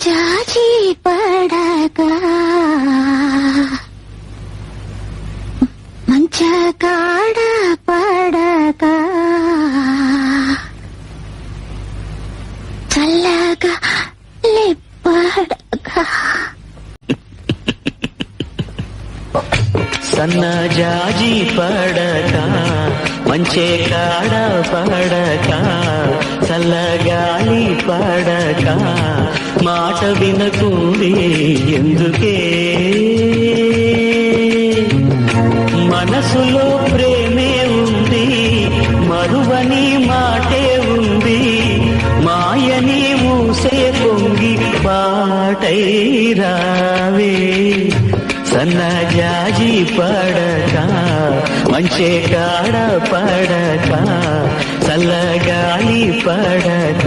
జాజి పడగా మంచ కాడ పడగా చల్లగా లిప్పడగా సన్న జాజి పడక మంచే కాడ పడక చల్లగాలి పడక మాట వినకుంది ఎందుకే మనసులో ప్రేమే ఉంది మరువని మాటే ఉంది మాయని మూసే పొంగి పాటై రావే సన్న జాజి పడక మంచే కాడ పడక చల్లగాలి పడక